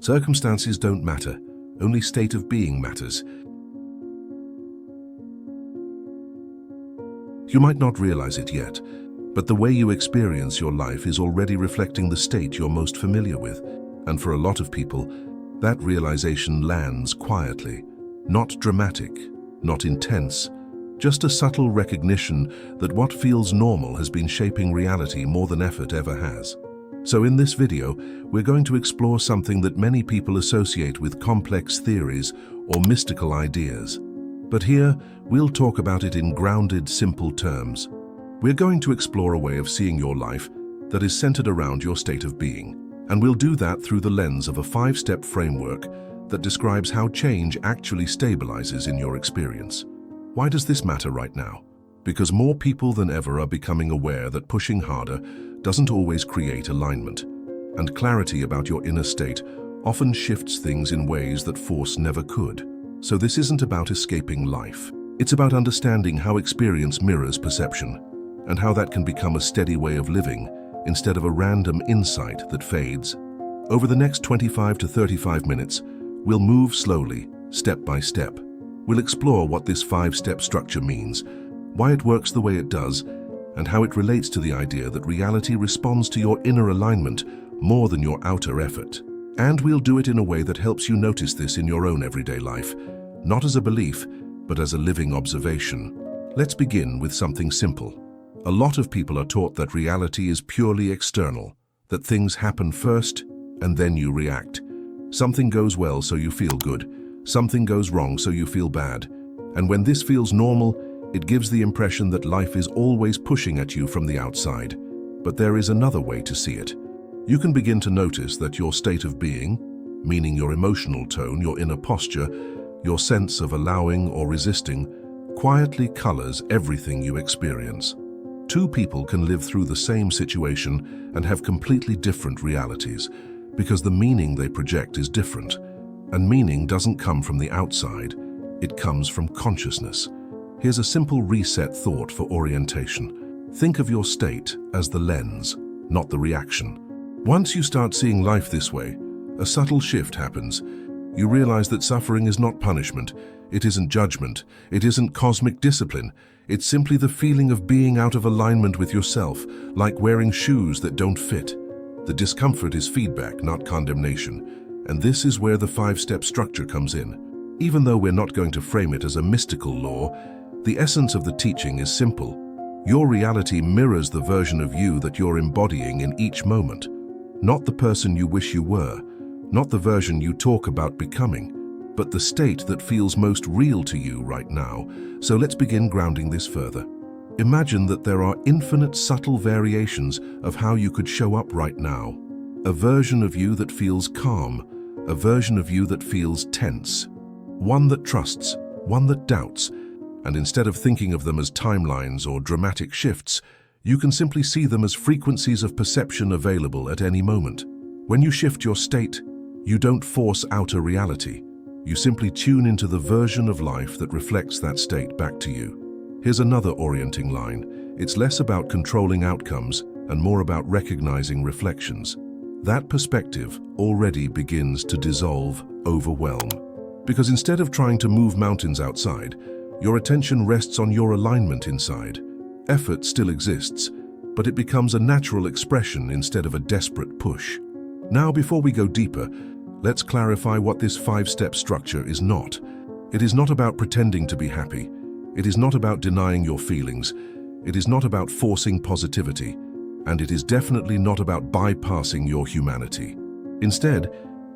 Circumstances don't matter, only state of being matters. You might not realize it yet, but the way you experience your life is already reflecting the state you're most familiar with. And for a lot of people, that realization lands quietly, not dramatic, not intense, just a subtle recognition that what feels normal has been shaping reality more than effort ever has. So in this video, we're going to explore something that many people associate with complex theories or mystical ideas. But here, we'll talk about it in grounded, simple terms. We're going to explore a way of seeing your life that is centered around your state of being. And we'll do that through the lens of a 5-step framework that describes how change actually stabilizes in your experience. Why does this matter right now? Because more people than ever are becoming aware that pushing harder doesn't always create alignment, and clarity about your inner state often shifts things in ways that force never could. So this isn't about escaping life. It's about understanding how experience mirrors perception, and how that can become a steady way of living instead of a random insight that fades. Over the next 25 to 35 minutes, we'll move slowly, step by step. We'll explore what this 5-step structure means, why it works the way it does, and how it relates to the idea that reality responds to your inner alignment more than your outer effort. And we'll do it in a way that helps you notice this in your own everyday life, not as a belief, but as a living observation. Let's begin with something simple. A lot of people are taught that reality is purely external, that things happen first and then you react. Something goes well so you feel good, something goes wrong so you feel bad. And when this feels normal, it gives the impression that life is always pushing at you from the outside. But there is another way to see it. You can begin to notice that your state of being, meaning your emotional tone, your inner posture, your sense of allowing or resisting, quietly colors everything you experience. Two people can live through the same situation and have completely different realities, because the meaning they project is different. And meaning doesn't come from the outside, it comes from consciousness. Here's a simple reset thought for orientation. Think of your state as the lens, not the reaction. Once you start seeing life this way, a subtle shift happens. You realize that suffering is not punishment, it isn't judgment, it isn't cosmic discipline. It's simply the feeling of being out of alignment with yourself, like wearing shoes that don't fit. The discomfort is feedback, not condemnation. And this is where the 5-step structure comes in. Even though we're not going to frame it as a mystical law, the essence of the teaching is simple. Your reality mirrors the version of you that you're embodying in each moment. Not the person you wish you were, not the version you talk about becoming, but the state that feels most real to you right now. So let's begin grounding this further. Imagine that there are infinite subtle variations of how you could show up right now. A version of you that feels calm, a version of you that feels tense, one that trusts, one that doubts, and instead of thinking of them as timelines or dramatic shifts, you can simply see them as frequencies of perception available at any moment. When you shift your state, you don't force outer reality. You simply tune into the version of life that reflects that state back to you. Here's another orienting line. It's less about controlling outcomes and more about recognizing reflections. That perspective already begins to dissolve overwhelm. Because instead of trying to move mountains outside, your attention rests on your alignment inside. Effort still exists, but it becomes a natural expression instead of a desperate push. Now, before we go deeper, let's clarify what this 5-step structure is not. It is not about pretending to be happy. It is not about denying your feelings. It is not about forcing positivity. And it is definitely not about bypassing your humanity. Instead,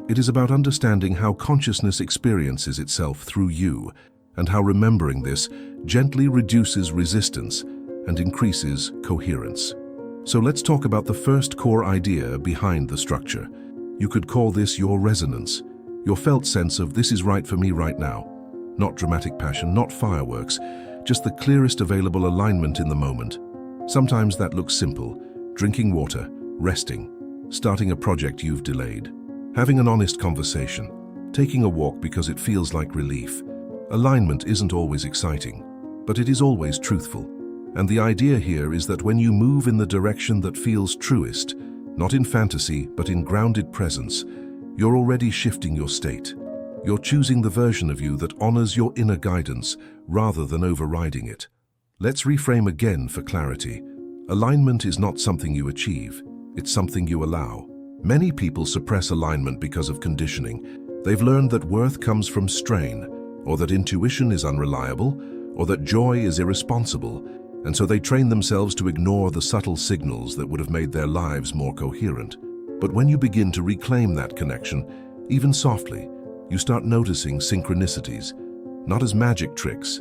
it is about understanding how consciousness experiences itself through you, and how remembering this gently reduces resistance and increases coherence. So let's talk about the first core idea behind the structure. You could call this your resonance, your felt sense of this is right for me right now. Not dramatic passion, not fireworks, just the clearest available alignment in the moment. Sometimes that looks simple: drinking water, resting, starting a project you've delayed, having an honest conversation, taking a walk because it feels like relief. Alignment isn't always exciting, but it is always truthful. And the idea here is that when you move in the direction that feels truest, not in fantasy, but in grounded presence, you're already shifting your state. You're choosing the version of you that honors your inner guidance rather than overriding it. Let's reframe again for clarity. Alignment is not something you achieve, it's something you allow. Many people suppress alignment because of conditioning. They've learned that worth comes from strain, or that intuition is unreliable, or that joy is irresponsible, and so they train themselves to ignore the subtle signals that would have made their lives more coherent. But when you begin to reclaim that connection, even softly, you start noticing synchronicities, not as magic tricks,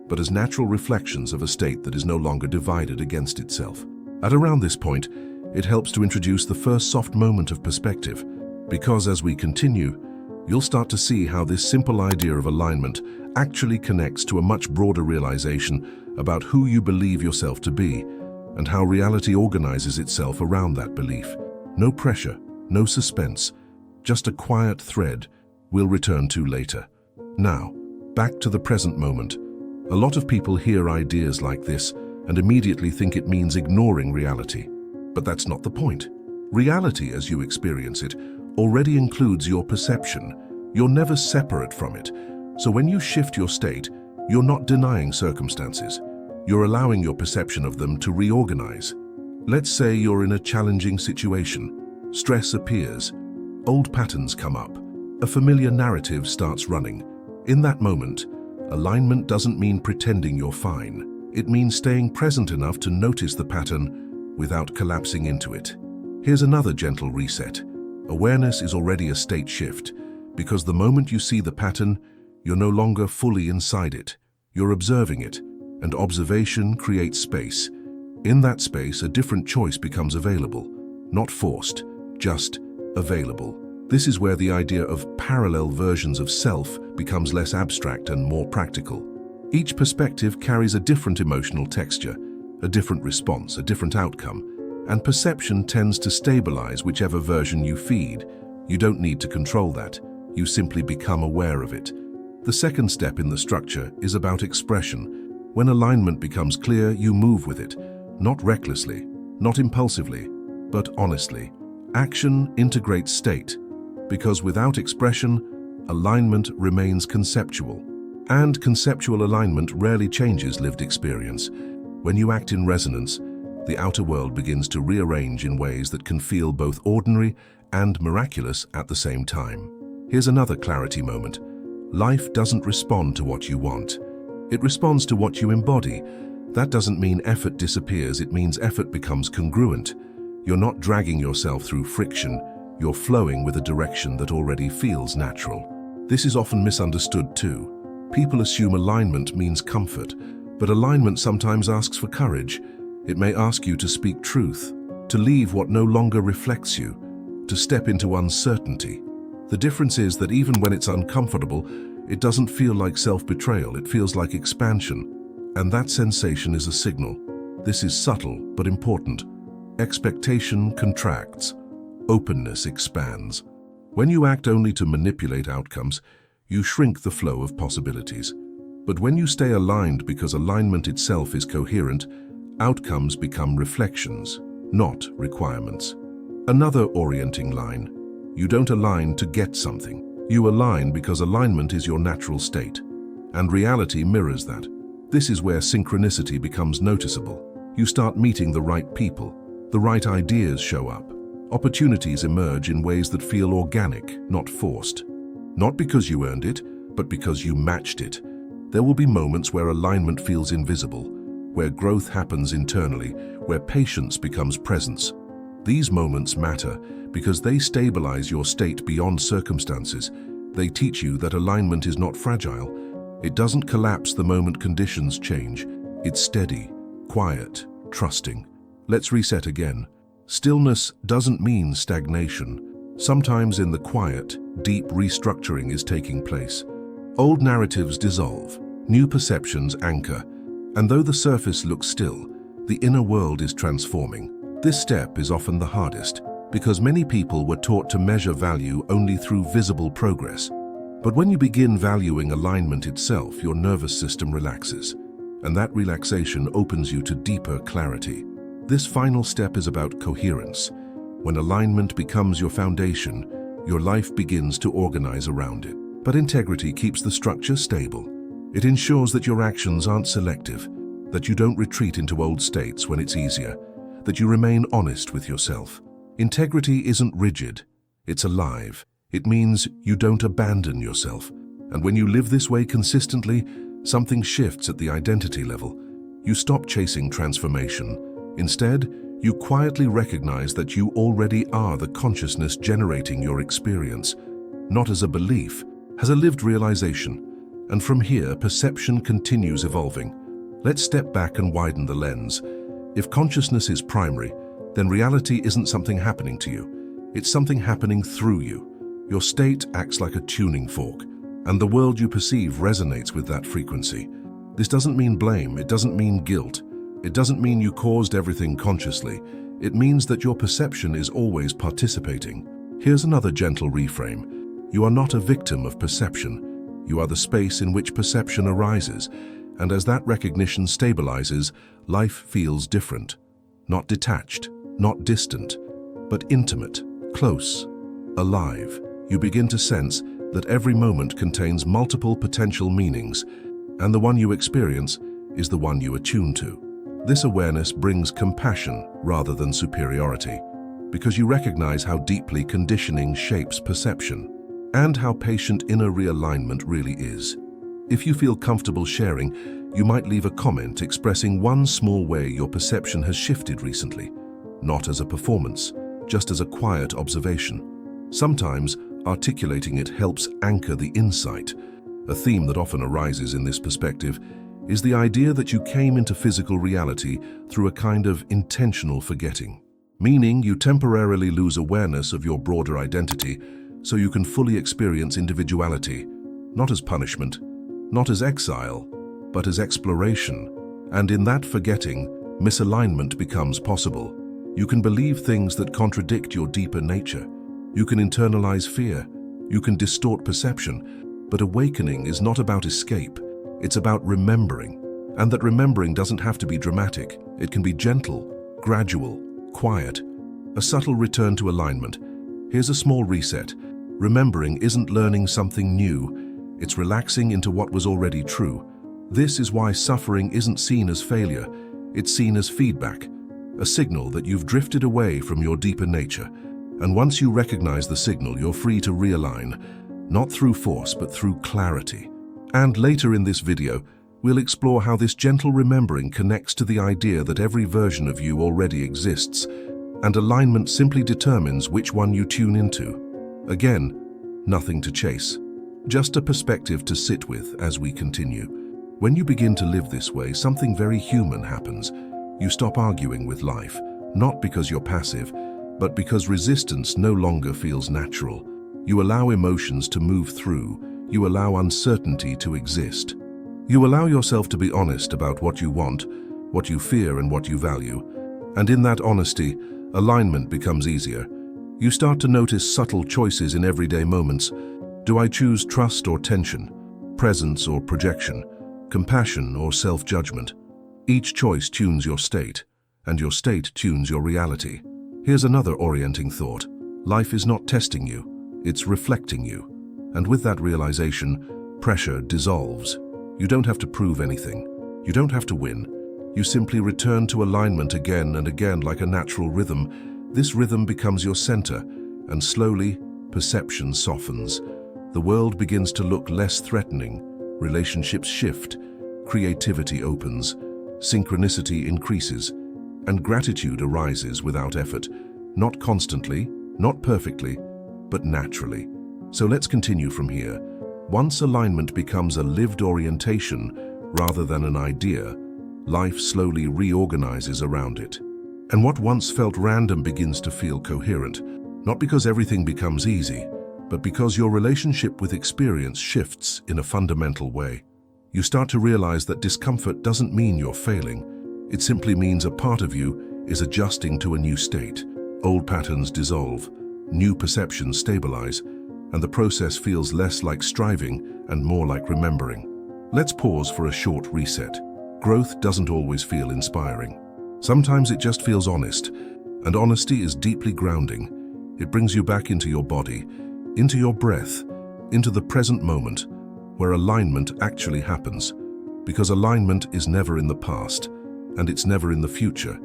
but as natural reflections of a state that is no longer divided against itself. At around this point, it helps to introduce the first soft moment of perspective, because as we continue, you'll start to see how this simple idea of alignment actually connects to a much broader realization about who you believe yourself to be, and how reality organizes itself around that belief. No pressure, no suspense, just a quiet thread we'll return to later. Now, back to the present moment. A lot of people hear ideas like this and immediately think it means ignoring reality. But that's not the point. Reality, as you experience it, already includes your perception. You're never separate from it. So when you shift your state, you're not denying circumstances. You're allowing your perception of them to reorganize. Let's say you're in a challenging situation. Stress appears. Old patterns come up. A familiar narrative starts running. In that moment, alignment doesn't mean pretending you're fine. It means staying present enough to notice the pattern without collapsing into it. Here's another gentle reset. Awareness is already a state shift, because the moment you see the pattern, you're no longer fully inside it. You're observing it, and observation creates space. In that space, a different choice becomes available. Not forced, just available. This is where the idea of parallel versions of self becomes less abstract and more practical. Each perspective carries a different emotional texture, a different response, a different outcome, and perception tends to stabilize whichever version you feed. You don't need to control that. You simply become aware of it. The second step in the structure is about expression. When alignment becomes clear, you move with it, not recklessly, not impulsively, but honestly. Action integrates state, because without expression, alignment remains conceptual. And conceptual alignment rarely changes lived experience. When you act in resonance, the outer world begins to rearrange in ways that can feel both ordinary and miraculous at the same time. Here's another clarity moment. Life doesn't respond to what you want. It responds to what you embody. That doesn't mean effort disappears, it means effort becomes congruent. You're not dragging yourself through friction, you're flowing with a direction that already feels natural. This is often misunderstood too. People assume alignment means comfort, but alignment sometimes asks for courage. It may ask you to speak truth, to leave what no longer reflects you, to step into uncertainty. The difference is that even when it's uncomfortable, it doesn't feel like self-betrayal, it feels like expansion. And that sensation is a signal. This is subtle but important. Expectation contracts. Openness expands. When you act only to manipulate outcomes, you shrink the flow of possibilities. But when you stay aligned because alignment itself is coherent, outcomes become reflections, not requirements. Another orienting line. You don't align to get something. You align because alignment is your natural state. And reality mirrors that. This is where synchronicity becomes noticeable. You start meeting the right people. The right ideas show up. Opportunities emerge in ways that feel organic, not forced. Not because you earned it, but because you matched it. There will be moments where alignment feels invisible, where growth happens internally, where patience becomes presence. These moments matter because they stabilize your state beyond circumstances. They teach you that alignment is not fragile. It doesn't collapse the moment conditions change. It's steady, quiet, trusting. Let's reset again. Stillness doesn't mean stagnation. Sometimes in the quiet, deep restructuring is taking place. Old narratives dissolve, new perceptions anchor, and though the surface looks still, the inner world is transforming. This step is often the hardest, because many people were taught to measure value only through visible progress. But when you begin valuing alignment itself, your nervous system relaxes, and that relaxation opens you to deeper clarity. This final step is about coherence. When alignment becomes your foundation, your life begins to organize around it. But integrity keeps the structure stable. It ensures that your actions aren't selective, that you don't retreat into old states when it's easier, that you remain honest with yourself. Integrity isn't rigid, it's alive. It means you don't abandon yourself. And when you live this way consistently, something shifts at the identity level. You stop chasing transformation. Instead, you quietly recognize that you already are the consciousness generating your experience, not as a belief, as a lived realization. And from here, perception continues evolving. Let's step back and widen the lens. If consciousness is primary, then reality isn't something happening to you. It's something happening through you. Your state acts like a tuning fork, and the world you perceive resonates with that frequency. This doesn't mean blame, it doesn't mean guilt. It doesn't mean you caused everything consciously. It means that your perception is always participating. Here's another gentle reframe. You are not a victim of perception. You are the space in which perception arises, and as that recognition stabilizes, life feels different. Not detached, not distant, but intimate, close, alive. You begin to sense that every moment contains multiple potential meanings, and the one you experience is the one you attune to. This awareness brings compassion rather than superiority, because you recognize how deeply conditioning shapes perception, and how patient inner realignment really is. If you feel comfortable sharing, you might leave a comment expressing one small way your perception has shifted recently, not as a performance, just as a quiet observation. Sometimes, articulating it helps anchor the insight. A theme that often arises in this perspective is the idea that you came into physical reality through a kind of intentional forgetting, meaning you temporarily lose awareness of your broader identity so you can fully experience individuality, not as punishment, not as exile, but as exploration. And in that forgetting, misalignment becomes possible. You can believe things that contradict your deeper nature. You can internalize fear. You can distort perception. But awakening is not about escape. It's about remembering. And that remembering doesn't have to be dramatic. It can be gentle, gradual, quiet. A subtle return to alignment. Here's a small reset. Remembering isn't learning something new. It's relaxing into what was already true. This is why suffering isn't seen as failure. It's seen as feedback, a signal that you've drifted away from your deeper nature. And once you recognize the signal, you're free to realign, not through force, but through clarity. And later in this video, we'll explore how this gentle remembering connects to the idea that every version of you already exists, and alignment simply determines which one you tune into. Again, nothing to chase, just a perspective to sit with as we continue. When you begin to live this way, something very human happens. You stop arguing with life, not because you're passive, but because resistance no longer feels natural. You allow emotions to move through. You allow uncertainty to exist. You allow yourself to be honest about what you want, what you fear, and what you value. And in that honesty, alignment becomes easier. You start to notice subtle choices in everyday moments. Do I choose trust or tension, presence or projection, compassion or self-judgment? Each choice tunes your state, and your state tunes your reality. Here's another orienting thought. Life is not testing you, it's reflecting you. And with that realization, pressure dissolves. You don't have to prove anything. You don't have to win. You simply return to alignment again and again like a natural rhythm. This rhythm becomes your center, and slowly, perception softens. The world begins to look less threatening. Relationships shift. Creativity opens. Synchronicity increases. And gratitude arises without effort. Not constantly, not perfectly, but naturally. So let's continue from here. Once alignment becomes a lived orientation rather than an idea, life slowly reorganizes around it. And what once felt random begins to feel coherent, not because everything becomes easy, but because your relationship with experience shifts in a fundamental way. You start to realize that discomfort doesn't mean you're failing. It simply means a part of you is adjusting to a new state. Old patterns dissolve, new perceptions stabilize, and the process feels less like striving and more like remembering. Let's pause for a short reset. Growth doesn't always feel inspiring. Sometimes it just feels honest, and honesty is deeply grounding. It brings you back into your body, into your breath, into the present moment, where alignment actually happens. Because alignment is never in the past, and it's never in the future.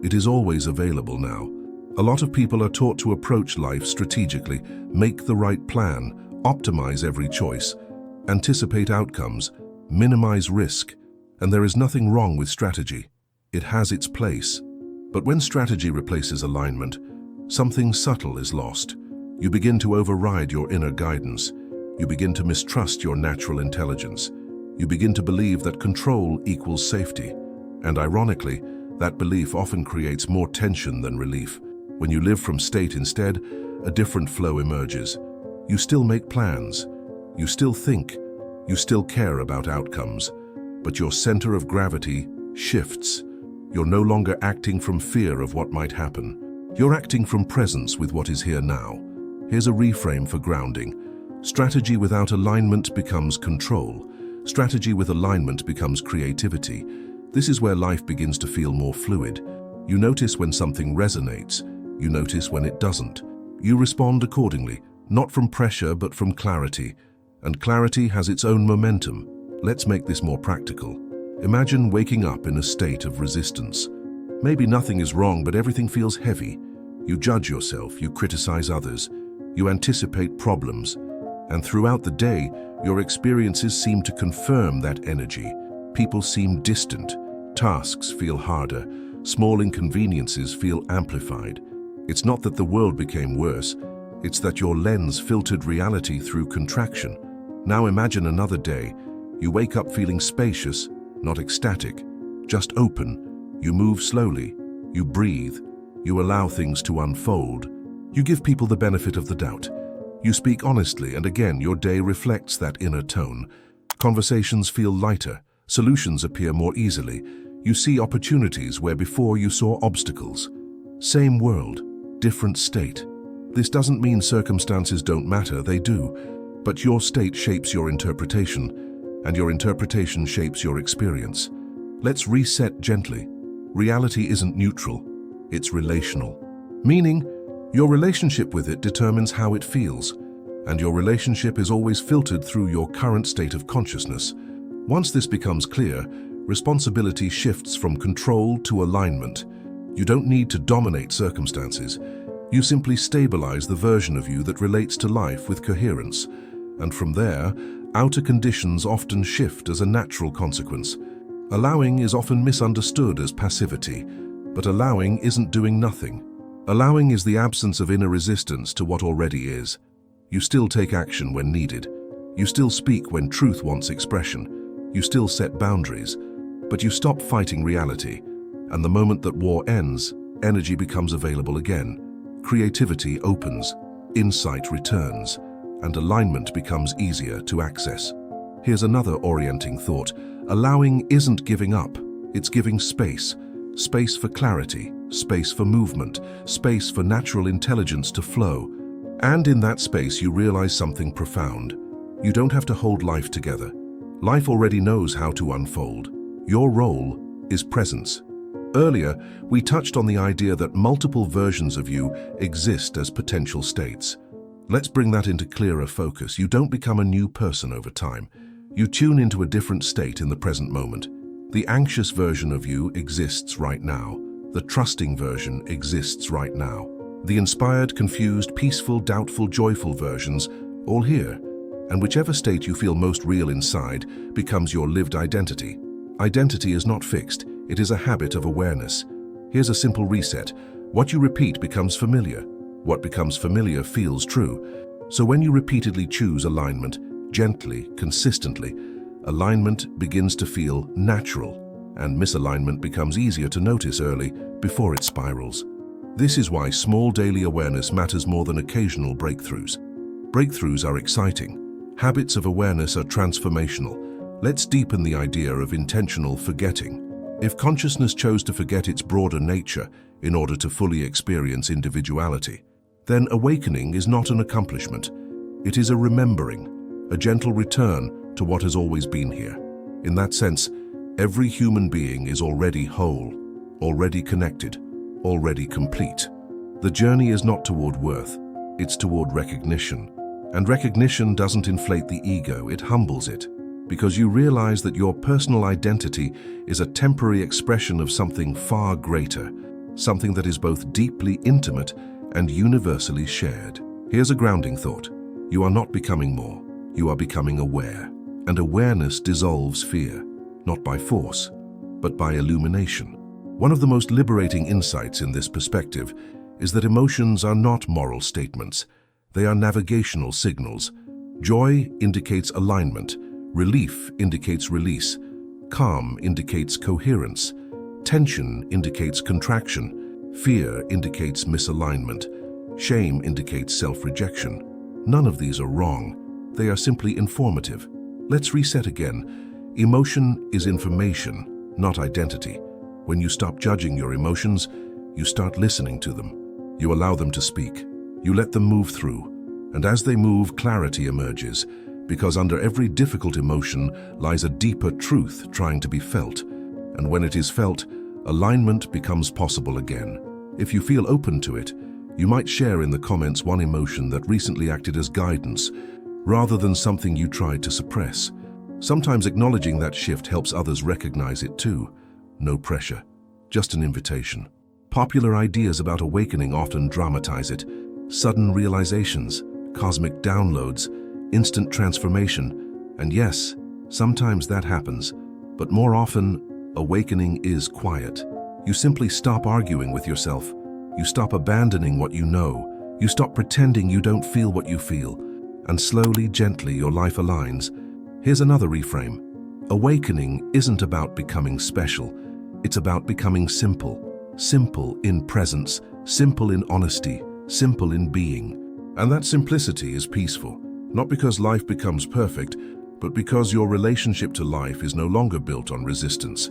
It is always available now. A lot of people are taught to approach life strategically, make the right plan, optimize every choice, anticipate outcomes, minimize risk, and there is nothing wrong with strategy. It has its place. But when strategy replaces alignment, something subtle is lost. You begin to override your inner guidance. You begin to mistrust your natural intelligence. You begin to believe that control equals safety. And ironically, that belief often creates more tension than relief. When you live from state instead, a different flow emerges. You still make plans. You still think. You still care about outcomes. But your center of gravity shifts. You're no longer acting from fear of what might happen. You're acting from presence with what is here now. Here's a reframe for grounding. Strategy without alignment becomes control. Strategy with alignment becomes creativity. This is where life begins to feel more fluid. You notice when something resonates. You notice when it doesn't. You respond accordingly, not from pressure but from clarity. And clarity has its own momentum. Let's make this more practical. Imagine waking up in a state of resistance. Maybe nothing is wrong, but everything feels heavy. You judge yourself, you criticize others, you anticipate problems. And throughout the day, your experiences seem to confirm that energy. People seem distant, tasks feel harder, small inconveniences feel amplified. It's not that the world became worse, it's that your lens filtered reality through contraction. Now imagine another day. You wake up feeling spacious, not ecstatic, just open. You move slowly, you breathe, you allow things to unfold. You give people the benefit of the doubt. You speak honestly, and again your day reflects that inner tone. Conversations feel lighter, solutions appear more easily. You see opportunities where before you saw obstacles. Same world, different state. This doesn't mean circumstances don't matter, they do. But your state shapes your interpretation, and your interpretation shapes your experience. Let's reset gently. Reality isn't neutral, it's relational. Meaning, your relationship with it determines how it feels, and your relationship is always filtered through your current state of consciousness. Once this becomes clear, responsibility shifts from control to alignment. You don't need to dominate circumstances. You simply stabilize the version of you that relates to life with coherence. And from there, outer conditions often shift as a natural consequence. Allowing is often misunderstood as passivity, but allowing isn't doing nothing. Allowing is the absence of inner resistance to what already is. You still take action when needed. You still speak when truth wants expression. You still set boundaries, but you stop fighting reality. And the moment that war ends, energy becomes available again. Creativity opens, insight returns, and alignment becomes easier to access. Here's another orienting thought. Allowing isn't giving up, it's giving space. Space for clarity, space for movement, space for natural intelligence to flow. And in that space you realize something profound. You don't have to hold life together. Life already knows how to unfold. Your role is presence. Earlier, we touched on the idea that multiple versions of you exist as potential states. Let's bring that into clearer focus. You don't become a new person over time. You tune into a different state in the present moment. The anxious version of you exists right now. The trusting version exists right now. The inspired, confused, peaceful, doubtful, joyful versions, all here. And whichever state you feel most real inside becomes your lived identity. Identity is not fixed. It is a habit of awareness. Here's a simple reset. What you repeat becomes familiar. What becomes familiar feels true. So when you repeatedly choose alignment, gently, consistently, alignment begins to feel natural, and misalignment becomes easier to notice early before it spirals. This is why small daily awareness matters more than occasional breakthroughs. Breakthroughs are exciting. Habits of awareness are transformational. Let's deepen the idea of intentional forgetting. If consciousness chose to forget its broader nature in order to fully experience individuality, then awakening is not an accomplishment. It is a remembering, a gentle return to what has always been here. In that sense, every human being is already whole, already connected, already complete. The journey is not toward worth, it's toward recognition. And recognition doesn't inflate the ego, it humbles it, because you realize that your personal identity is a temporary expression of something far greater, something that is both deeply intimate and universally shared. Here's a grounding thought. You are not becoming more, you are becoming aware. And awareness dissolves fear, not by force, but by illumination. One of the most liberating insights in this perspective is that emotions are not moral statements. They are navigational signals. Joy indicates alignment, relief indicates release, calm indicates coherence, tension indicates contraction, fear indicates misalignment, shame indicates self-rejection. None of these are wrong. They are simply informative. Let's reset again. Emotion is information, not identity. When you stop judging your emotions, you start listening to them. You allow them to speak. You let them move through. And as they move, clarity emerges, because under every difficult emotion lies a deeper truth trying to be felt. And when it is felt, alignment becomes possible again. If you feel open to it, you might share in the comments one emotion that recently acted as guidance, rather than something you tried to suppress. Sometimes acknowledging that shift helps others recognize it too. No pressure, just an invitation. Popular ideas about awakening often dramatize it. Sudden realizations, cosmic downloads, instant transformation. And yes, sometimes that happens, but more often, awakening is quiet. You simply stop arguing with yourself. You stop abandoning what you know. You stop pretending you don't feel what you feel. And slowly, gently, your life aligns. Here's another reframe. Awakening isn't about becoming special. It's about becoming simple. Simple in presence, simple in honesty, simple in being. And that simplicity is peaceful, not because life becomes perfect, but because your relationship to life is no longer built on resistance.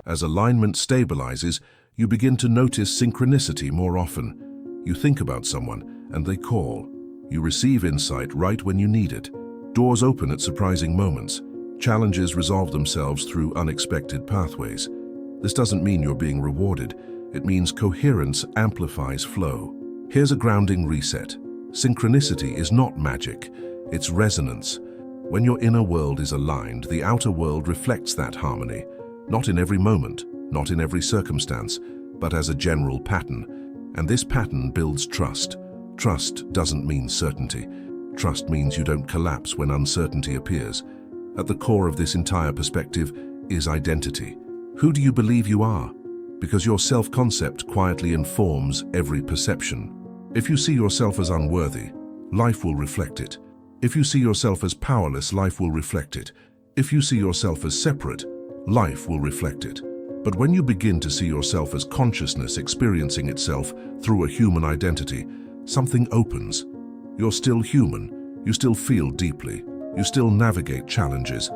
As alignment stabilizes, you begin to notice synchronicity more often. You think about someone, and they call. You receive insight right when you need it. Doors open at surprising moments. Challenges resolve themselves through unexpected pathways. This doesn't mean you're being rewarded. It means coherence amplifies flow. Here's a grounding reset. Synchronicity is not magic, it's resonance. When your inner world is aligned, the outer world reflects that harmony. Not in every moment, not in every circumstance, but as a general pattern. And this pattern builds trust. Trust doesn't mean certainty. Trust means you don't collapse when uncertainty appears. At the core of this entire perspective is identity. Who do you believe you are? Because your self-concept quietly informs every perception. If you see yourself as unworthy, life will reflect it. If you see yourself as powerless, life will reflect it. If you see yourself as separate, life will reflect it. But when you begin to see yourself as consciousness experiencing itself through a human identity, something opens. You're still human, you still feel deeply, you still navigate challenges,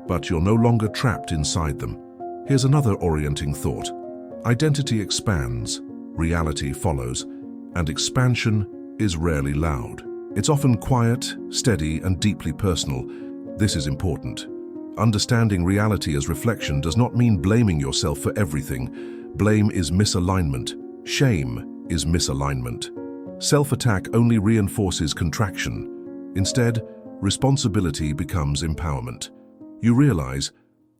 but you're no longer trapped inside them. Here's another orienting thought. Identity expands, reality follows, and expansion is rarely loud. It's often quiet, steady, and deeply personal. This is important. Understanding reality as reflection does not mean blaming yourself for everything. Blame is misalignment. Shame is misalignment. Self-attack only reinforces contraction. Instead, responsibility becomes empowerment. You realize,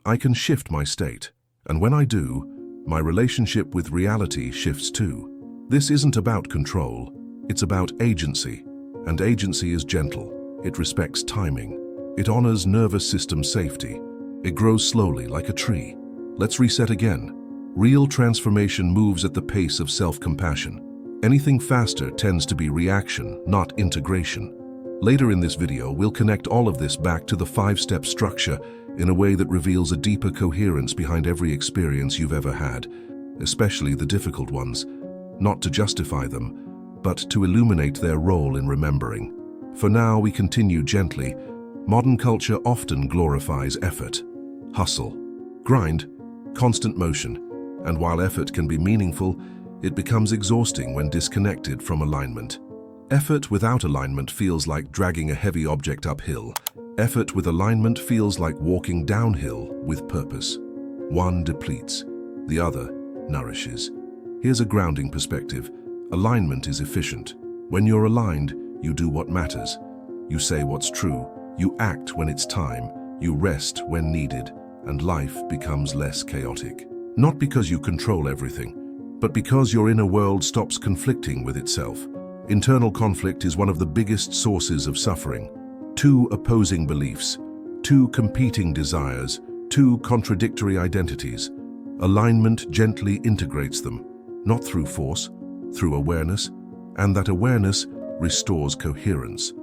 I can shift my state, and when I do, my relationship with reality shifts too. This isn't about control, it's about agency. And agency is gentle. It respects timing. It honors nervous system safety. It grows slowly like a tree. Let's reset again. Real transformation moves at the pace of self-compassion. Anything faster tends to be reaction, not integration. Later in this video, we'll connect all of this back to the 5-step structure in a way that reveals a deeper coherence behind every experience you've ever had, especially the difficult ones. Not to justify them, but to illuminate their role in remembering. For now, we continue gently. Modern culture often glorifies effort, hustle, grind, constant motion. And while effort can be meaningful, it becomes exhausting when disconnected from alignment. Effort without alignment feels like dragging a heavy object uphill. Effort with alignment feels like walking downhill with purpose. One depletes, the other nourishes. Here's a grounding perspective. Alignment is efficient. When you're aligned, you do what matters. You say what's true, you act when it's time, you rest when needed, and life becomes less chaotic. Not because you control everything, but because your inner world stops conflicting with itself. Internal conflict is one of the biggest sources of suffering. Two opposing beliefs, two competing desires, two contradictory identities. Alignment gently integrates them, not through force, through awareness, and that awareness restores coherence.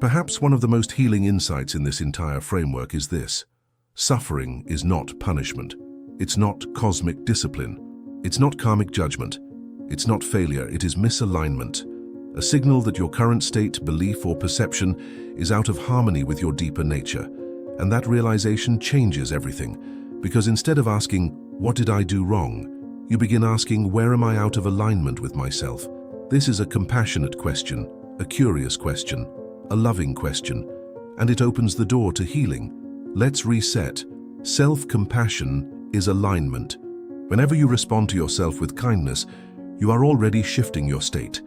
Perhaps one of the most healing insights in this entire framework is this: suffering is not punishment. It's not cosmic discipline. It's not karmic judgment. It's not failure. It is misalignment. A signal that your current state, belief, or perception is out of harmony with your deeper nature. And that realization changes everything, because instead of asking, "What did I do wrong?" you begin asking, "Where am I out of alignment with myself?" This is a compassionate question, a curious question, a loving question, and it opens the door to healing. Let's reset. Self-compassion is alignment. Whenever you respond to yourself with kindness, you are already shifting your state,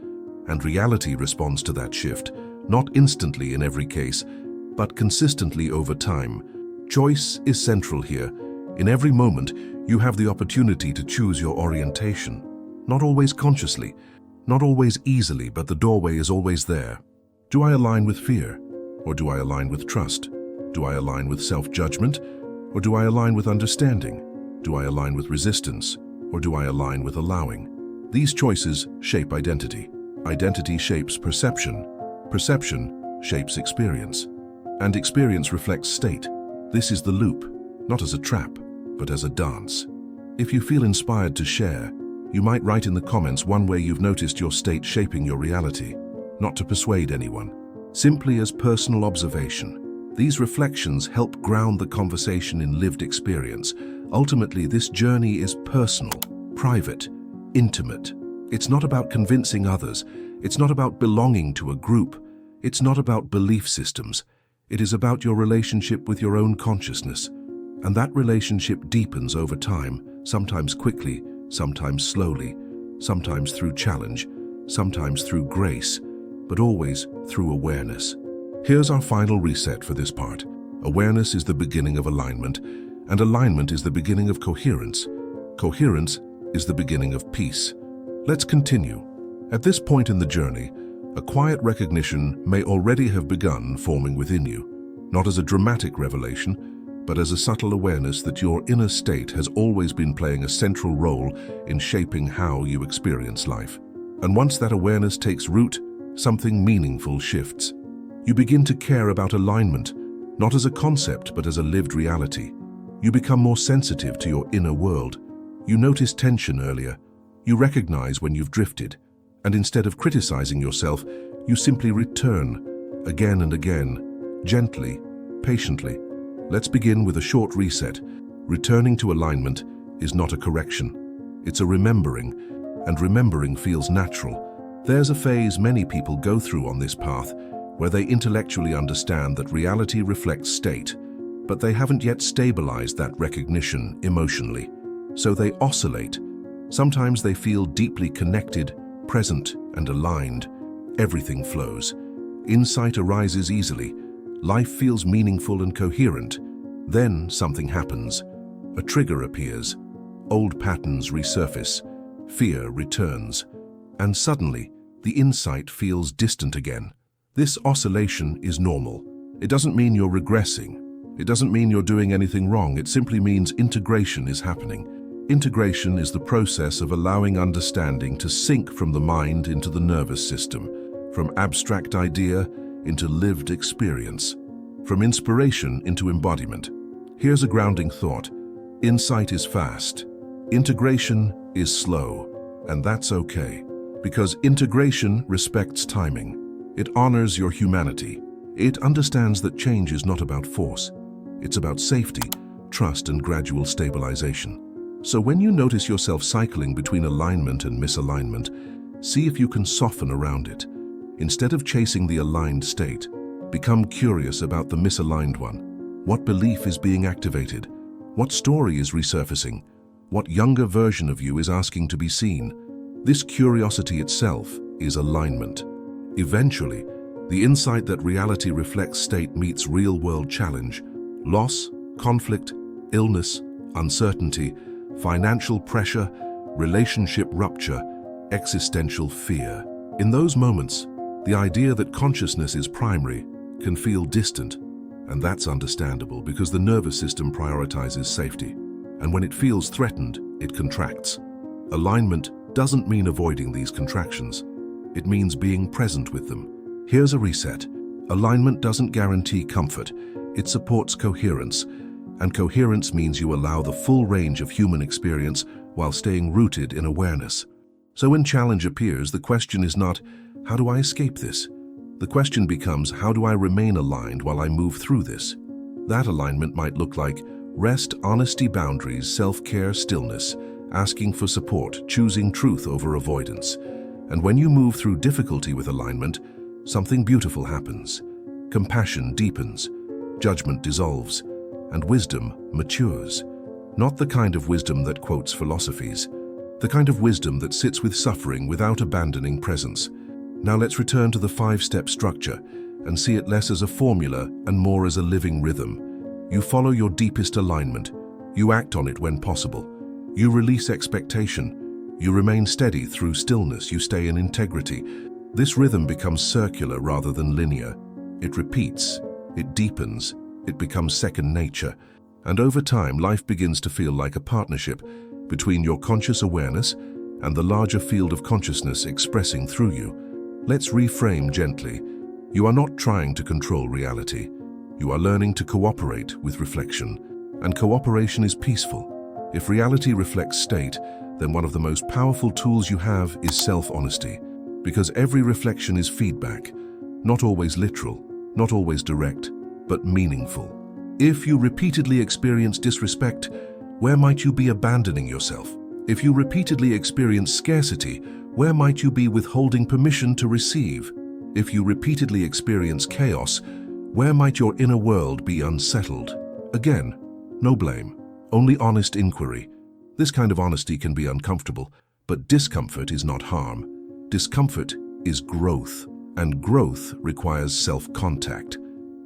and reality responds to that shift, not instantly in every case, but consistently over time. Choice is central here. In every moment, you have the opportunity to choose your orientation. Not always consciously, not always easily, but the doorway is always there. Do I align with fear, or do I align with trust? Do I align with self-judgment, or do I align with understanding? Do I align with resistance, or do I align with allowing? These choices shape identity. Identity shapes perception. Perception shapes experience. And experience reflects state. This is the loop, not as a trap, but as a dance. If you feel inspired to share, you might write in the comments one way you've noticed your state shaping your reality, not to persuade anyone, simply as personal observation. These reflections help ground the conversation in lived experience. Ultimately, this journey is personal, private, intimate. It's not about convincing others. It's not about belonging to a group. It's not about belief systems. It is about your relationship with your own consciousness. And that relationship deepens over time, sometimes quickly, sometimes slowly, sometimes through challenge, sometimes through grace, but always through awareness. Here's our final reset for this part. Awareness is the beginning of alignment, and alignment is the beginning of coherence. Coherence is the beginning of peace. Let's continue. At this point in the journey, a quiet recognition may already have begun forming within you, not as a dramatic revelation, but as a subtle awareness that your inner state has always been playing a central role in shaping how you experience life. And once that awareness takes root, something meaningful shifts. You begin to care about alignment, not as a concept, but as a lived reality. You become more sensitive to your inner world. You notice tension earlier. You recognize when you've drifted. And instead of criticizing yourself, you simply return, again and again, gently, patiently. Let's begin with a short reset. Returning to alignment is not a correction. It's a remembering, and remembering feels natural. There's a phase many people go through on this path, where they intellectually understand that reality reflects state, but they haven't yet stabilized that recognition emotionally. So they oscillate. Sometimes they feel deeply connected, present, and aligned. Everything flows. Insight arises easily. Life feels meaningful and coherent. Then something happens. A trigger appears. Old patterns resurface. Fear returns. And suddenly, the insight feels distant again. This oscillation is normal. It doesn't mean you're regressing. It doesn't mean you're doing anything wrong. It simply means integration is happening. Integration is the process of allowing understanding to sink from the mind into the nervous system, from abstract idea into lived experience, from inspiration into embodiment. Here's a grounding thought. Insight is fast. Integration is slow, and that's okay, because integration respects timing. It honors your humanity. It understands that change is not about force. It's about safety, trust, and gradual stabilization. So when you notice yourself cycling between alignment and misalignment, see if you can soften around it. Instead of chasing the aligned state, become curious about the misaligned one. What belief is being activated? What story is resurfacing? What younger version of you is asking to be seen? This curiosity itself is alignment. Eventually, The insight that reality reflects state meets real-world challenge, loss, conflict, illness, uncertainty, financial pressure, relationship rupture, existential fear. In those moments, the idea that consciousness is primary can feel distant, and that's understandable because the nervous system prioritizes safety. And when it feels threatened, it contracts. Alignment doesn't mean avoiding these contractions. It means being present with them. Here's a reset. Alignment doesn't guarantee comfort. It supports coherence. And coherence means you allow the full range of human experience while staying rooted in awareness. So when challenge appears, the question is not, how do I escape this? The question becomes, how do I remain aligned while I move through this? That alignment might look like rest, honesty, boundaries, self-care, stillness, asking for support, choosing truth over avoidance. And when you move through difficulty with alignment, something beautiful happens. Compassion deepens, judgment dissolves, and wisdom matures. Not the kind of wisdom that quotes philosophies, the kind of wisdom that sits with suffering without abandoning presence. Now let's return to the 5-step structure and see it less as a formula and more as a living rhythm. You follow your deepest alignment. You act on it when possible. You release expectation. You remain steady through stillness. You stay in integrity. This rhythm becomes circular rather than linear. It repeats. It deepens. It becomes second nature. And over time, life begins to feel like a partnership between your conscious awareness and the larger field of consciousness expressing through you. Let's reframe gently. You are not trying to control reality. You are learning to cooperate with reflection. And cooperation is peaceful. If reality reflects state, then one of the most powerful tools you have is self-honesty. Because every reflection is feedback. Not always literal, not always direct, but meaningful. If you repeatedly experience disrespect, where might you be abandoning yourself? If you repeatedly experience scarcity, where might you be withholding permission to receive? If you repeatedly experience chaos, where might your inner world be unsettled? Again, no blame, only honest inquiry. This kind of honesty can be uncomfortable, but discomfort is not harm. Discomfort is growth, and growth requires self-contact.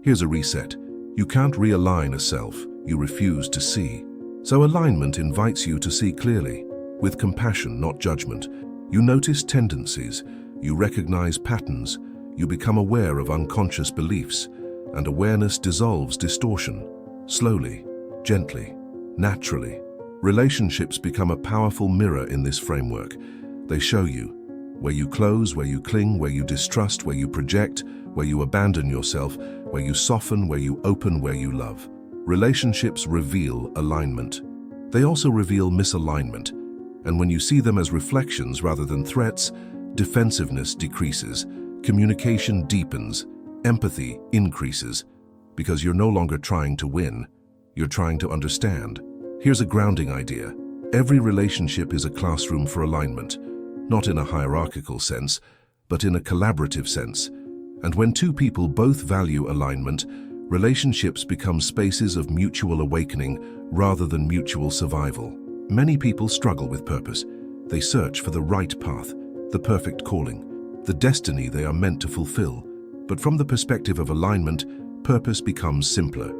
Here's a reset. You can't realign a self you refuse to see. So alignment invites you to see clearly, with compassion, not judgment. You notice tendencies, you recognize patterns, you become aware of unconscious beliefs, and awareness dissolves distortion. Slowly, gently, naturally. Relationships become a powerful mirror in this framework. They show you where you close, where you cling, where you distrust, where you project, where you abandon yourself, where you soften, where you open, where you love. Relationships reveal alignment. They also reveal misalignment. And when you see them as reflections rather than threats, defensiveness decreases, communication deepens, empathy increases, because you're no longer trying to win, you're trying to understand. Here's a grounding idea. Every relationship is a classroom for alignment, not in a hierarchical sense, but in a collaborative sense. And when two people both value alignment, relationships become spaces of mutual awakening rather than mutual survival. Many people struggle with purpose. They search for the right path, the perfect calling, the destiny they are meant to fulfill. But from the perspective of alignment, purpose becomes simpler.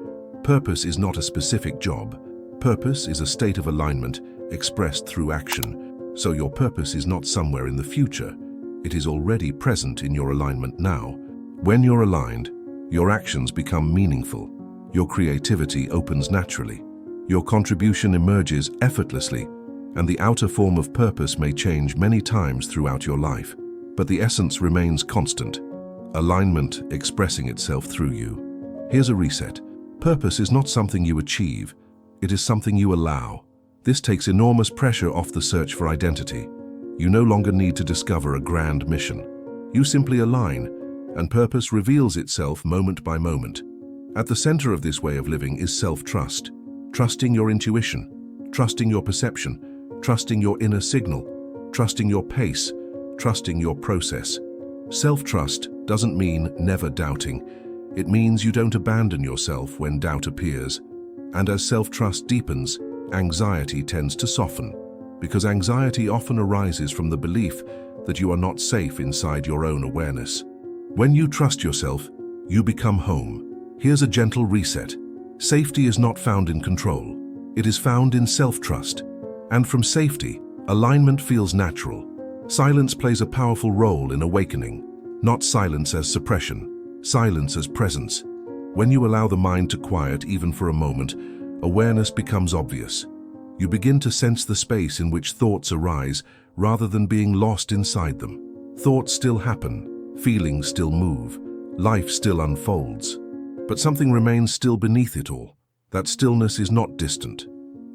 Purpose is not a specific job. Purpose is a state of alignment expressed through action. So your purpose is not somewhere in the future. It is already present in your alignment now. When you're aligned, your actions become meaningful. Your creativity opens naturally. Your contribution emerges effortlessly, and the outer form of purpose may change many times throughout your life, but the essence remains constant. Alignment expressing itself through you. Here's a reset. Purpose is not something you achieve. It is something you allow. This takes enormous pressure off the search for identity. You no longer need to discover a grand mission. You simply align, and purpose reveals itself moment by moment. At the center of this way of living is self-trust. Trusting your intuition, trusting your perception, trusting your inner signal, trusting your pace, trusting your process. Self-trust doesn't mean never doubting. It means you don't abandon yourself when doubt appears. And as self-trust deepens, anxiety tends to soften, because anxiety often arises from the belief that you are not safe inside your own awareness. When you trust yourself, you become home. Here's a gentle reset. Safety is not found in control. It is found in self-trust. And from safety, alignment feels natural. Silence plays a powerful role in awakening. Not silence as suppression, silence as presence. When you allow the mind to quiet even for a moment, awareness becomes obvious. You begin to sense the space in which thoughts arise rather than being lost inside them. Thoughts still happen, feelings still move, life still unfolds. But something remains still beneath it all. That stillness is not distant.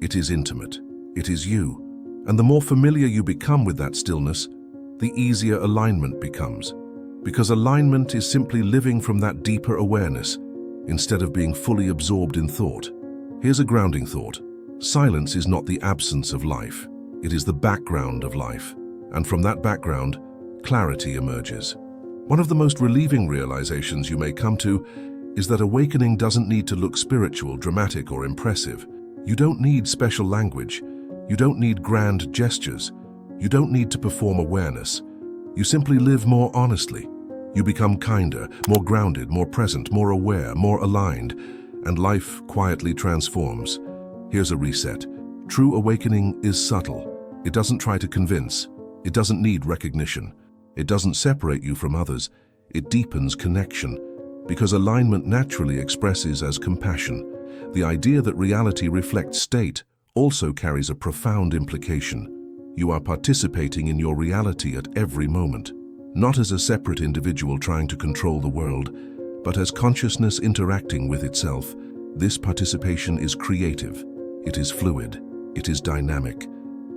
It is intimate. It is you. And the more familiar you become with that stillness, the easier alignment becomes. Because alignment is simply living from that deeper awareness, instead of being fully absorbed in thought. Here's a grounding thought. Silence is not the absence of life. It is the background of life. And from that background, clarity emerges. One of the most relieving realizations you may come to is that awakening doesn't need to look spiritual, dramatic, or impressive. You don't need special language. You don't need grand gestures. You don't need to perform awareness. You simply live more honestly. You become kinder, more grounded, more present, more aware, more aligned, and life quietly transforms. Here's a reset. True awakening is subtle. It doesn't try to convince. It doesn't need recognition. It doesn't separate you from others. It deepens connection. Because alignment naturally expresses as compassion. The idea that reality reflects state also carries a profound implication. You are participating in your reality at every moment. Not as a separate individual trying to control the world, but as consciousness interacting with itself. This participation is creative, it is fluid, it is dynamic,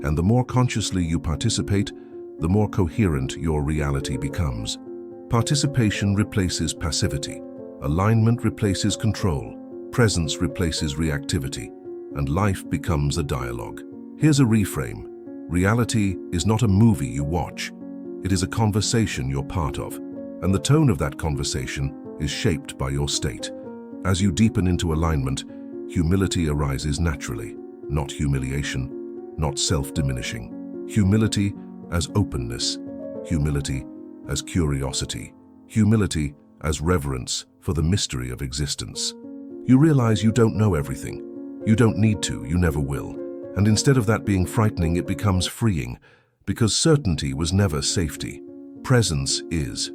and the more consciously you participate, the more coherent your reality becomes. Participation replaces passivity, alignment replaces control, presence replaces reactivity, and life becomes a dialogue. Here's a reframe. Reality is not a movie you watch. It is a conversation you're part of, and the tone of that conversation is shaped by your state. As you deepen into alignment, humility arises naturally, not humiliation, not self-diminishing. Humility as openness, humility as curiosity, humility as reverence for the mystery of existence. You realize you don't know everything. You don't need to, you never will. And instead of that being frightening, it becomes freeing. Because certainty was never safety. Presence is.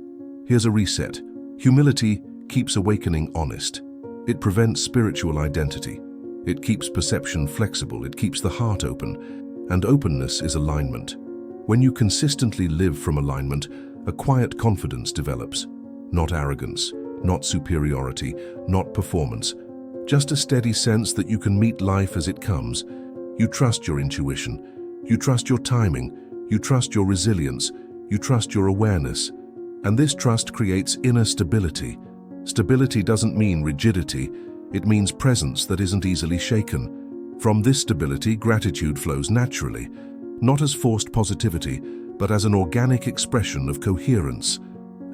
Here's a reset. Humility keeps awakening honest. It prevents spiritual identity. It keeps perception flexible. It keeps the heart open. And openness is alignment. When you consistently live from alignment, a quiet confidence develops. Not arrogance, not superiority, not performance. Just a steady sense that you can meet life as it comes. You trust your intuition. You trust your timing. You trust your resilience, you trust your awareness, and this trust creates inner stability. Stability doesn't mean rigidity, it means presence that isn't easily shaken. From this stability, gratitude flows naturally, not as forced positivity, but as an organic expression of coherence.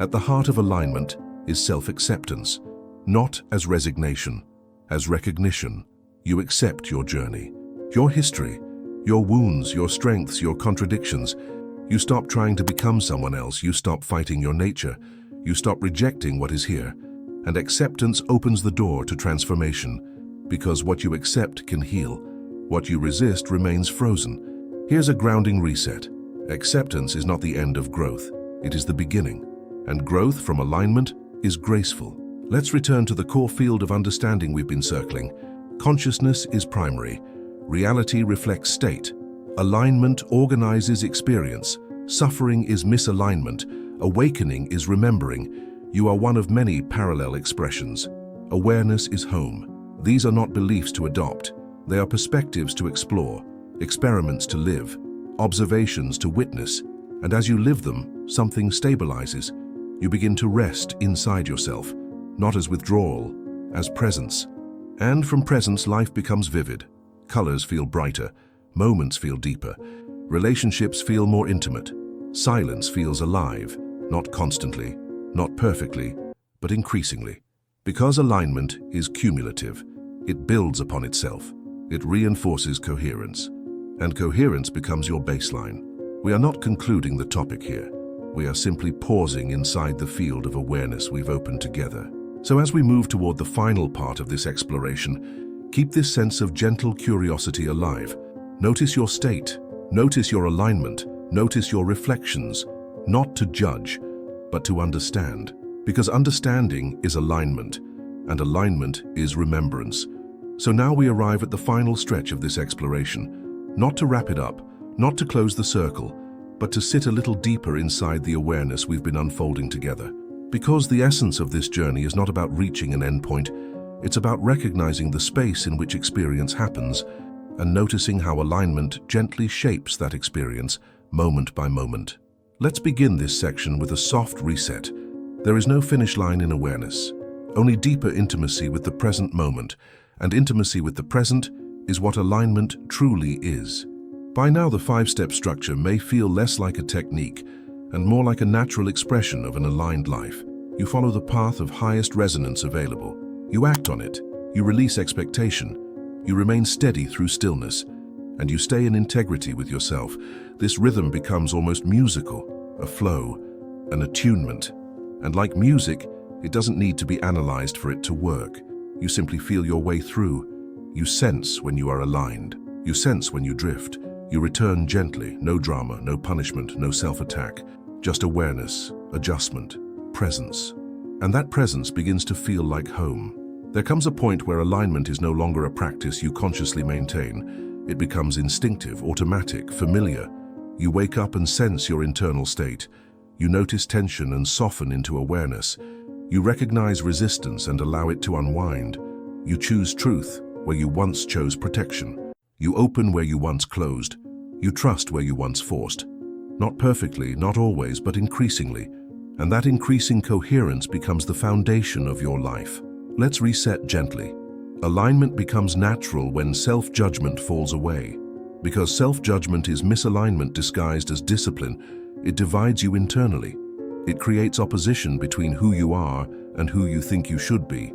At the heart of alignment is self-acceptance, not as resignation, as recognition. You accept your journey, your history, your wounds, your strengths, your contradictions. You stop trying to become someone else. You stop fighting your nature. You stop rejecting what is here. And acceptance opens the door to transformation. Because what you accept can heal. What you resist remains frozen. Here's a grounding reset. Acceptance is not the end of growth. It is the beginning. And growth from alignment is graceful. Let's return to the core field of understanding we've been circling. Consciousness is primary. Reality reflects state. Alignment organizes experience. Suffering is misalignment. Awakening is remembering. You are one of many parallel expressions. Awareness is home. These are not beliefs to adopt. They are perspectives to explore, experiments to live, observations to witness. And as you live them, something stabilizes. You begin to rest inside yourself, not as withdrawal, as presence. And from presence, life becomes vivid. Colors feel brighter, moments feel deeper, relationships feel more intimate, silence feels alive, not constantly, not perfectly, but increasingly. Because alignment is cumulative, it builds upon itself, it reinforces coherence, and coherence becomes your baseline. We are not concluding the topic here. We are simply pausing inside the field of awareness we've opened together. So as we move toward the final part of this exploration, keep this sense of gentle curiosity alive. Notice your state, notice your alignment, notice your reflections, not to judge, but to understand. Because understanding is alignment, and alignment is remembrance. So now we arrive at the final stretch of this exploration, not to wrap it up, not to close the circle, but to sit a little deeper inside the awareness we've been unfolding together. Because the essence of this journey is not about reaching an endpoint, it's about recognizing the space in which experience happens and noticing how alignment gently shapes that experience moment by moment. Let's begin this section with a soft reset. There is no finish line in awareness, only deeper intimacy with the present moment, and intimacy with the present is what alignment truly is. By now, the five-step structure may feel less like a technique and more like a natural expression of an aligned life. You follow the path of highest resonance available. You act on it. You release expectation. You remain steady through stillness. And you stay in integrity with yourself. This rhythm becomes almost musical, a flow, an attunement. And like music, it doesn't need to be analyzed for it to work. You simply feel your way through. You sense when you are aligned. You sense when you drift. You return gently, no drama, no punishment, no self-attack, just awareness, adjustment, presence. And that presence begins to feel like home. There comes a point where alignment is no longer a practice you consciously maintain. It becomes instinctive, automatic, familiar. You wake up and sense your internal state. You notice tension and soften into awareness. You recognize resistance and allow it to unwind. You choose truth where you once chose protection. You open where you once closed. You trust where you once forced. Not perfectly, not always, but increasingly. And that increasing coherence becomes the foundation of your life. Let's reset gently. Alignment becomes natural when self-judgment falls away. Because self-judgment is misalignment disguised as discipline, it divides you internally. It creates opposition between who you are and who you think you should be.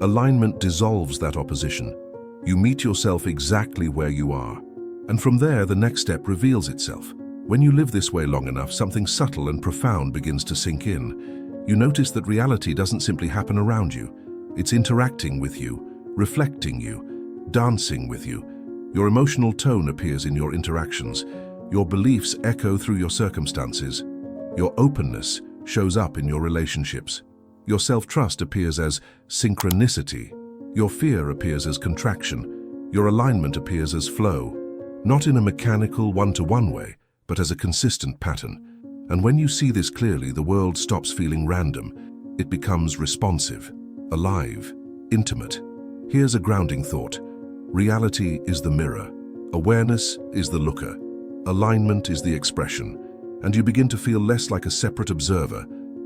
Alignment dissolves that opposition. You meet yourself exactly where you are. And from there, the next step reveals itself. When you live this way long enough, something subtle and profound begins to sink in. You notice that reality doesn't simply happen around you. It's interacting with you, reflecting you, dancing with you. Your emotional tone appears in your interactions. Your beliefs echo through your circumstances. Your openness shows up in your relationships. Your self-trust appears as synchronicity. Your fear appears as contraction. Your alignment appears as flow. Not in a mechanical, one-to-one way, but as a consistent pattern. And when you see this clearly, the world stops feeling random. It becomes responsive, alive, intimate. Here's a grounding thought. Reality is the mirror. Awareness is the looker. Alignment is the expression. And you begin to feel less like a separate observer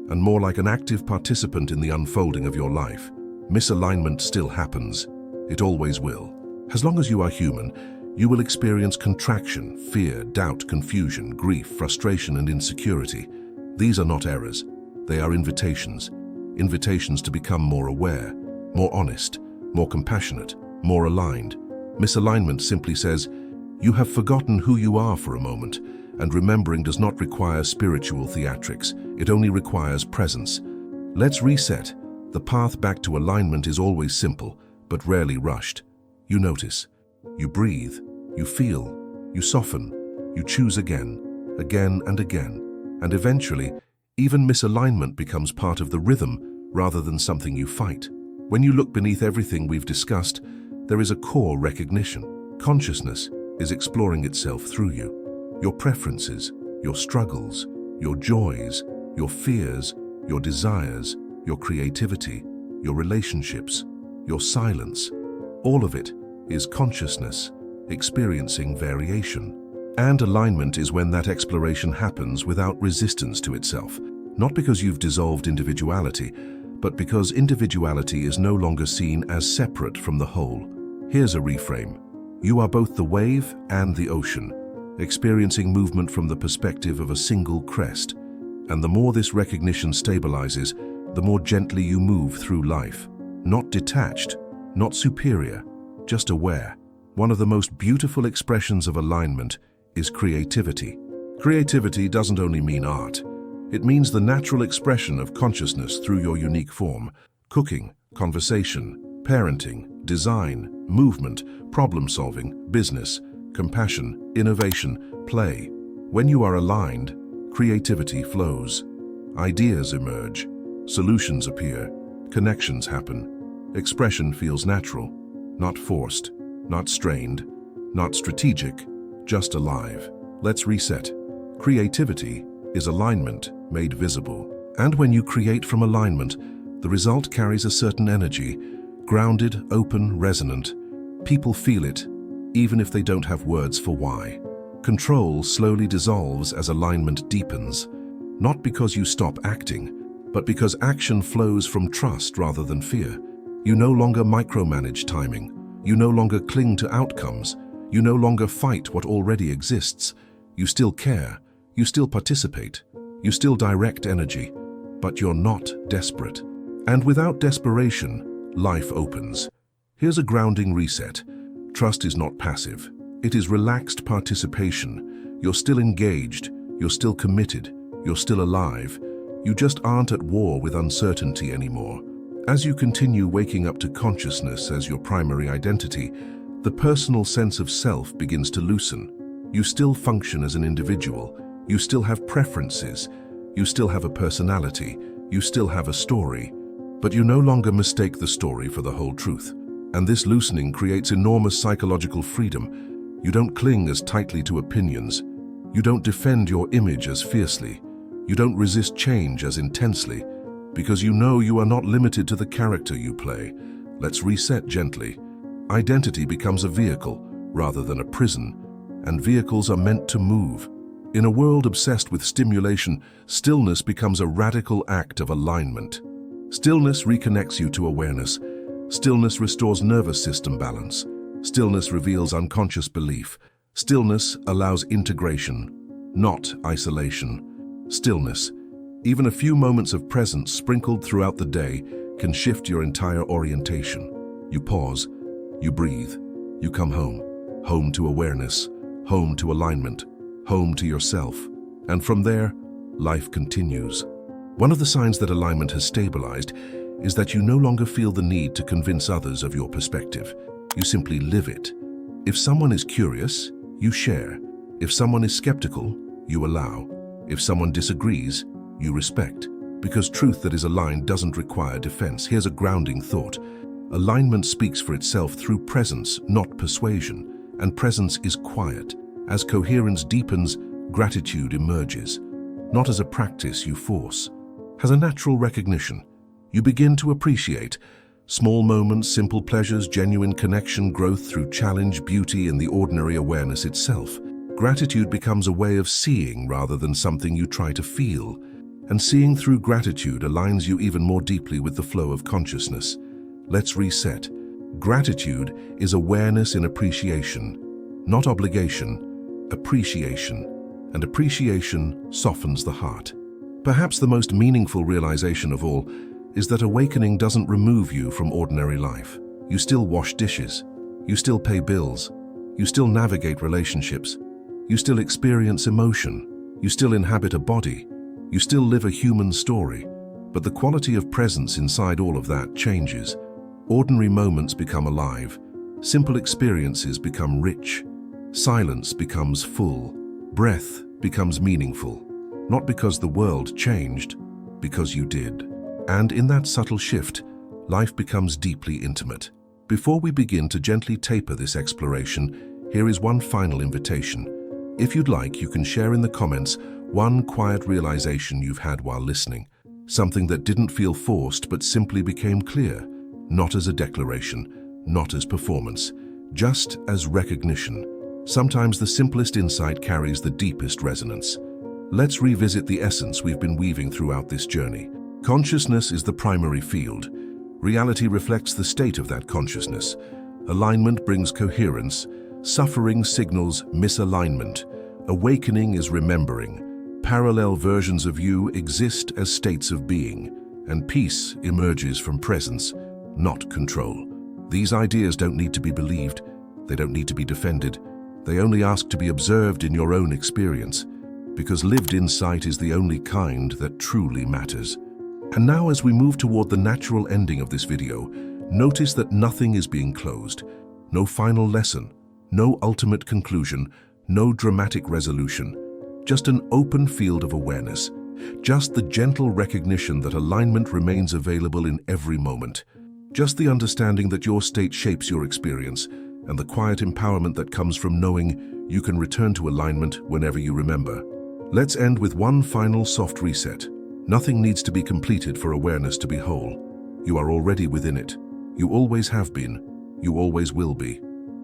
and more like an active participant in the unfolding of your life. Misalignment still happens. It always will. As long as you are human, you will experience contraction, fear, doubt, confusion, grief, frustration, and insecurity. These are not errors. They are invitations. Invitations to become more aware, more honest, more compassionate, more aligned. Misalignment simply says, you have forgotten who you are for a moment, and remembering does not require spiritual theatrics. It only requires presence. Let's reset. The path back to alignment is always simple, but rarely rushed. You notice. You breathe, you feel, you soften, you choose again and again, and eventually, even misalignment becomes part of the rhythm rather than something you fight. When you look beneath everything we've discussed, there is a core recognition. Consciousness is exploring itself through you. Your preferences, your struggles, your joys, your fears, your desires, your creativity, your relationships, your silence, all of it is consciousness, experiencing variation. And alignment is when that exploration happens without resistance to itself, not because you've dissolved individuality, but because individuality is no longer seen as separate from the whole. Here's a reframe. You are both the wave and the ocean, experiencing movement from the perspective of a single crest. And the more this recognition stabilizes, the more gently you move through life. Not detached, not superior, just aware. One of the most beautiful expressions of alignment is creativity. Creativity doesn't only mean art. It means the natural expression of consciousness through your unique form: cooking, conversation, parenting, design, movement, problem-solving, business, compassion, innovation, play. When you are aligned, creativity flows. Ideas emerge, solutions appear, connections happen. Expression feels natural, not forced, not strained, not strategic, just alive. Let's reset. Creativity is alignment made visible. And when you create from alignment, the result carries a certain energy, grounded, open, resonant. People feel it, even if they don't have words for why. Control slowly dissolves as alignment deepens, not because you stop acting, but because action flows from trust rather than fear. You no longer micromanage timing. You no longer cling to outcomes. You no longer fight what already exists. You still care. You still participate. You still direct energy, but you're not desperate. And without desperation, life opens. Here's a grounding reset. Trust is not passive. It is relaxed participation. You're still engaged. You're still committed. You're still alive. You just aren't at war with uncertainty anymore. As you continue waking up to consciousness as your primary identity, the personal sense of self begins to loosen. You still function as an individual. You still have preferences. You still have a personality. You still have a story. But you no longer mistake the story for the whole truth. And this loosening creates enormous psychological freedom. You don't cling as tightly to opinions. You don't defend your image as fiercely. You don't resist change as intensely, because you know you are not limited to the character you play. Let's reset gently. Identity becomes a vehicle rather than a prison, and vehicles are meant to move. In a world obsessed with stimulation, stillness becomes a radical act of alignment. Stillness reconnects you to awareness. Stillness restores nervous system balance. Stillness reveals unconscious belief. Stillness allows integration, not isolation. Stillness, even a few moments of presence sprinkled throughout the day, can shift your entire orientation. You pause, you breathe, you come home. Home to awareness, home to alignment, home to yourself. And from there, life continues. One of the signs that alignment has stabilized is that you no longer feel the need to convince others of your perspective. You simply live it. If someone is curious, you share. If someone is skeptical, you allow. If someone disagrees, you respect. Because truth that is aligned doesn't require defense. Here's a grounding thought. Alignment speaks for itself through presence, not persuasion. And presence is quiet. As coherence deepens, gratitude emerges. Not as a practice you force. As a natural recognition. You begin to appreciate small moments, simple pleasures, genuine connection, growth through challenge, beauty in the ordinary awareness itself. Gratitude becomes a way of seeing rather than something you try to feel. And seeing through gratitude aligns you even more deeply with the flow of consciousness. Let's reset. Gratitude is awareness in appreciation, not obligation, appreciation. And appreciation softens the heart. Perhaps the most meaningful realization of all is that awakening doesn't remove you from ordinary life. You still wash dishes. You still pay bills. You still navigate relationships. You still experience emotion. You still inhabit a body. You still live a human story. But the quality of presence inside all of that changes. Ordinary moments become alive. Simple experiences become rich. Silence becomes full. Breath becomes meaningful. Not because the world changed, because you did. And in that subtle shift, life becomes deeply intimate. Before we begin to gently taper this exploration, here is one final invitation. If you'd like, you can share in the comments one quiet realization you've had while listening. Something that didn't feel forced but simply became clear. Not as a declaration, not as performance, just as recognition. Sometimes the simplest insight carries the deepest resonance. Let's revisit the essence we've been weaving throughout this journey. Consciousness is the primary field. Reality reflects the state of that consciousness. Alignment brings coherence. Suffering signals misalignment. Awakening is remembering. Parallel versions of you exist as states of being. And peace emerges from presence, not control. These ideas don't need to be believed. They don't need to be defended. They only ask to be observed in your own experience. because lived insight is the only kind that truly matters. And now, as we move toward the natural ending of this video, notice that nothing is being closed. No final lesson, no ultimate conclusion, no dramatic resolution. Just an open field of awareness. Just the gentle recognition that alignment remains available in every moment. Just the understanding that your state shapes your experience, and the quiet empowerment that comes from knowing you can return to alignment whenever you remember. Let's end with one final soft reset. Nothing needs to be completed for awareness to be whole. You are already within it. You always have been. You always will be.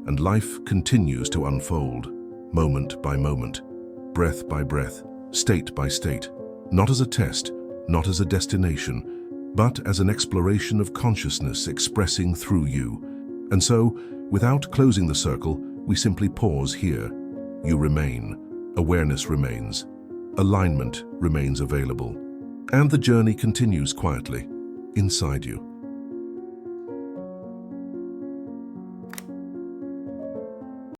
And life continues to unfold, moment by moment, breath by breath, state by state. Not as a test, not as a destination, but as an exploration of consciousness expressing through you. And so, without closing the circle, we simply pause here. You remain. Awareness remains. Alignment remains available. And the journey continues quietly, inside you.